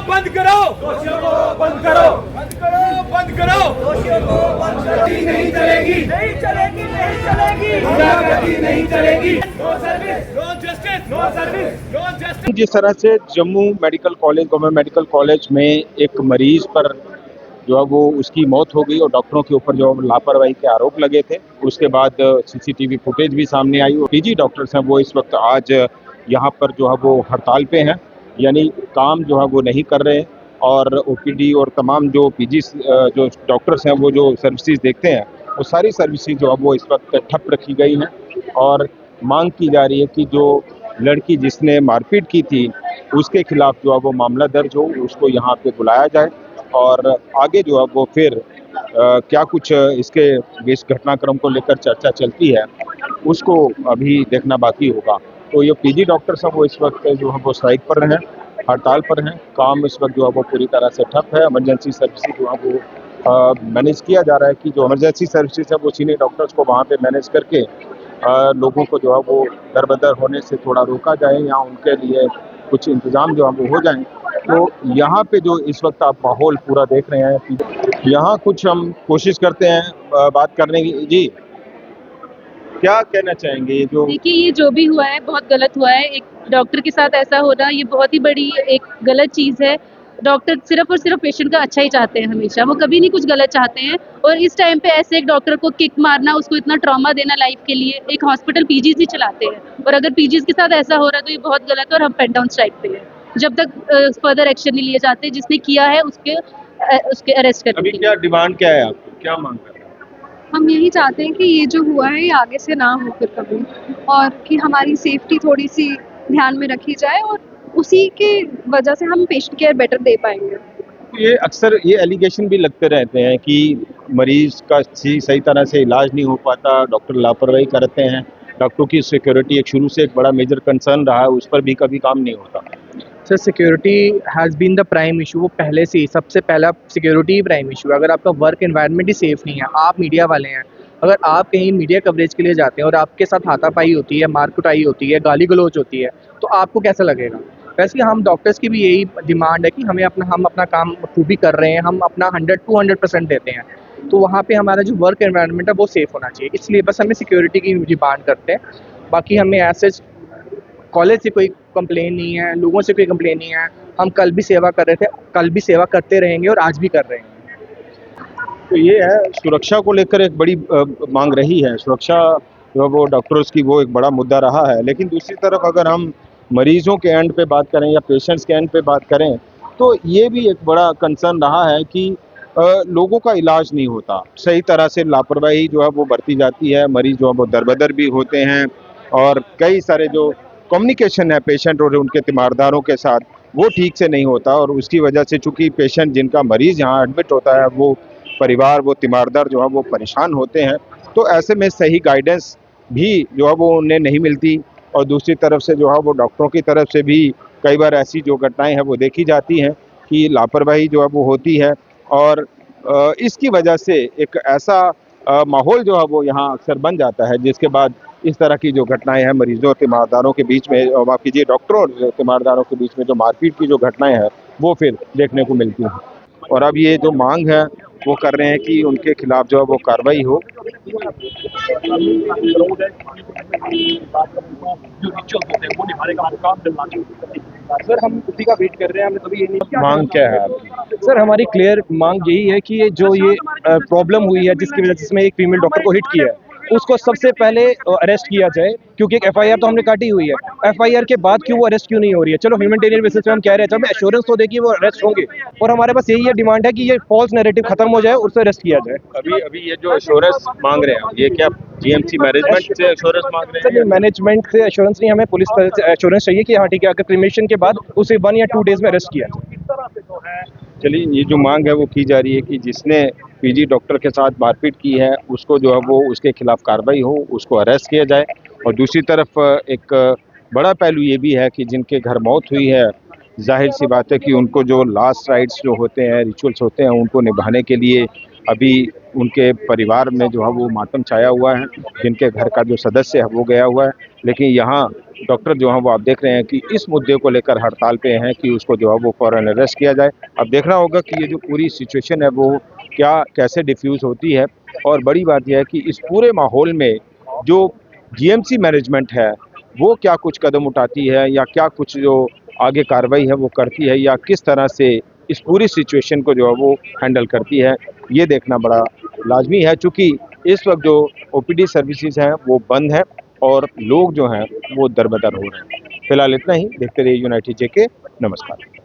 बंद करो, दोषियों को बंद करो, बंद करो, बंद करो, दोषियों को बंद करो। नहीं चलेगी, नहीं चलेगी, नहीं चलेगी, गुंडागर्दी नहीं चलेगी। No service, no justice, no service, no justice. जिस तरह से Jammu medical college, government medical college में एक मरीज पर जो है वो उसकी मौत हो गई और डॉक्टरों के ऊपर जो लापरवाही के आरोप लगे थे, उसके बाद सीसीटीवी फुटेज भी सामने आई और पीजी डॉक्टर्स हैं वो इस वक्त आज यहाँ पर जो है वो हड़ताल पे हैं, यानी काम जो है वो नहीं कर रहे हैं और ओपीडी और तमाम जो पीजी जो डॉक्टर्स हैं वो जो सर्विसेज देखते हैं वो सारी सर्विसेज जो है वो इस वक्त ठप रखी गई हैं और मांग की जा रही है कि जो लड़की जिसने मारपीट की थी उसके खिलाफ जो है वो मामला दर्ज हो, उसको यहाँ पे बुलाया जाए और आगे जो है वो फिर क्या कुछ इसके इस घटनाक्रम को लेकर चर्चा चलती है उसको अभी देखना बाकी होगा। तो ये पीजी डॉक्टर्स हैं वो इस वक्त जो है वो स्ट्राइक पर हैं, हड़ताल पर हैं, काम इस वक्त जो है वो पूरी तरह से ठप है। इमरजेंसी सर्विसेज जो है वो मैनेज किया जा रहा है कि जो इमरजेंसी सर्विसेज है वो सीनियर डॉक्टर्स को वहाँ पे मैनेज करके लोगों को जो है वो दरबदर होने से थोड़ा रोका जाए या उनके लिए कुछ इंतजाम जो है वो हो जाएं। तो यहाँ पे जो इस वक्त आप माहौल पूरा देख रहे हैं कि यहाँ कुछ हम कोशिश करते हैं बात करने की। जी, क्या कहना चाहेंगे ये जो देखिए, ये जो भी हुआ है बहुत गलत हुआ है। एक डॉक्टर के साथ ऐसा होना ये बहुत ही बड़ी एक गलत चीज़ है। डॉक्टर सिर्फ और सिर्फ पेशेंट का अच्छा ही चाहते हैं हमेशा, वो कभी नहीं कुछ गलत चाहते हैं। और इस टाइम पे ऐसे एक डॉक्टर को किक मारना, उसको इतना ट्रॉमा देना लाइफ के लिए, एक हॉस्पिटल पीजीज ही चलाते हैं और अगर पीजीज के साथ ऐसा हो रहा है तो ये बहुत गलत है और हम पेन डाउन स्ट्राइक पे हैं जब तक फर्दर एक्शन नहीं लिए जाते। जिसने किया है उसके अरेस्ट करने अभी के क्या डिमांड क्या है आपकी, क्या मांग कर रहे हैं? हम यही चाहते हैं कि ये जो हुआ है ये आगे से ना हो फिर कभी, और कि हमारी सेफ्टी थोड़ी सी ध्यान में रखी जाए और उसी के वजह से हम पेशेंट केयर बेटर दे पाएंगे। ये अक्सर ये एलिगेशन भी लगते रहते हैं कि मरीज का सही तरह से इलाज नहीं हो पाता, डॉक्टर लापरवाही करते हैं, डॉक्टरों की सिक्योरिटी एक शुरू से एक बड़ा मेजर कंसर्न रहा है, उस पर भी कभी काम नहीं होता। Sir, security has been the prime issue. वो पहले से ही सबसे पहला सिक्योरिटी ही प्राइम इशू है। अगर आपका वर्क एनवायरनमेंट ही सेफ़ नहीं है, आप मीडिया वाले हैं, अगर आप कहीं मीडिया कवरेज के लिए जाते हैं और आपके साथ हाथापाई होती है, मार कुटाई होती है, गाली गलौज होती है, तो आपको कैसा लगेगा? वैसे हम डॉक्टर्स की भी यही डिमांड है कि हम अपना काम खूबी कर रहे हैं, हम अपना 100-200% देते हैं, तो वहाँ पे हमारा जो वर्क एनवायरनमेंट है वो सेफ़ होना चाहिए। इसलिए बस हमें सिक्योरिटी की डिमांड करते हैं। बाकी हमें ऐसे कॉलेज से कोई कंप्लेन नहीं है, लोगों से कोई कंप्लेन नहीं है। हम कल भी सेवा कर रहे थे, कल भी सेवा करते रहेंगे और आज भी कर रहे हैं। तो ये है, सुरक्षा को लेकर एक बड़ी मांग रही है। सुरक्षा जो है वो डॉक्टर्स की वो एक बड़ा मुद्दा रहा है, लेकिन दूसरी तरफ अगर हम मरीजों के एंड पे बात करें या पेशेंट्स के एंड पे बात करें तो ये भी एक बड़ा कंसर्न रहा है कि लोगों का इलाज नहीं होता, सही तरह से लापरवाही जो है वो बरती जाती है, मरीज जो है वो दरबदर भी होते हैं और कई सारे जो कम्युनिकेशन है पेशेंट और उनके तीमारदारों के साथ वो ठीक से नहीं होता और उसकी वजह से चूंकि पेशेंट जिनका मरीज यहाँ एडमिट होता है वो परिवार, वो तीमारदार जो है वो परेशान होते हैं। तो ऐसे में सही गाइडेंस भी जो है वो उन्हें नहीं मिलती और दूसरी तरफ से जो है वो डॉक्टरों की तरफ से भी कई बार ऐसी जो घटनाएं हैं वो देखी जाती हैं कि लापरवाही जो है वो होती है और इसकी वजह से एक ऐसा माहौल जो है वो यहाँ अक्सर बन जाता है जिसके बाद इस तरह की जो घटनाएं हैं मरीजों और तीमारदारों के बीच में, माफ़ कीजिए, डॉक्टरों और तीमारदारों के बीच में जो मारपीट की जो घटनाएं हैं वो फिर देखने को मिलती हैं। और अब ये जो मांग है वो कर रहे हैं कि उनके खिलाफ जो है वो कार्रवाई हो। सर, हम उसी का वेट कर रहे हैं, हमने कभी ये नहीं। मांग क्या है आपकी? सर, हमारी क्लियर मांग यही है कि ये जो प्रॉब्लम हुई है जिसकी वजह से इसमें एक फीमेल डॉक्टर को हिट किया है उसको सबसे पहले अरेस्ट किया जाए, क्योंकि एक एफआईआर तो हमने काटी हुई है। एफआईआर के बाद क्यों वो अरेस्ट क्यों नहीं हो रही है? चलो ह्यूमैनिटेरियन बेसिस पे हम कह रहे हैं, जब एश्योरेंस तो देखिए वो अरेस्ट होंगे और हमारे पास यही है डिमांड है कि ये फॉल्स नैरेटिव खत्म हो जाए और उसे अरेस्ट किया जाए। अभी ये जो एश्योरेंस मांग रहे हैं ये क्या जीएमसी मैनेजमेंट से एश्योरेंस मांग रहे हैं? सर, मैनेजमेंट से एश्योरेंस नहीं, हमें पुलिस से एश्योरेंस चाहिए कि हाँ ठीक है, अगर क्रिमेशन के बाद उसे 1 या 2 डेज में अरेस्ट किया जाए। चलिए, ये जो मांग है वो की जा रही है कि जिसने पीजी डॉक्टर के साथ मारपीट की है उसको जो है वो उसके खिलाफ कार्रवाई हो, उसको अरेस्ट किया जाए। और दूसरी तरफ एक बड़ा पहलू ये भी है कि जिनके घर मौत हुई है, जाहिर सी बात है कि उनको जो लास्ट राइट्स जो होते हैं, रिचुअल्स होते हैं, उनको निभाने के लिए अभी उनके परिवार में जो है वो मातम छाया हुआ है, जिनके घर का जो सदस्य है वो गया हुआ है। लेकिन यहाँ डॉक्टर जो है वो आप देख रहे हैं कि इस मुद्दे को लेकर हड़ताल पे हैं कि उसको जो है वो फौरन अरेस्ट किया जाए। अब देखना होगा कि ये जो पूरी सिचुएशन है वो क्या कैसे डिफ्यूज़ होती है। और बड़ी बात यह है कि इस पूरे माहौल में जो जीएमसी मैनेजमेंट है वो क्या कुछ कदम उठाती है या क्या कुछ जो आगे कार्रवाई है वो करती है, या किस तरह से इस पूरी सिचुएशन को जो है वो हैंडल करती है, ये देखना बड़ा लाजमी है। चूँकि इस वक्त जो ओपीडी सर्विसेज हैं वो बंद हैं और लोग जो हैं वो दरबदर हो रहे हैं। फिलहाल इतना ही। देखते रहिए यूनाइटेड जेके। नमस्कार।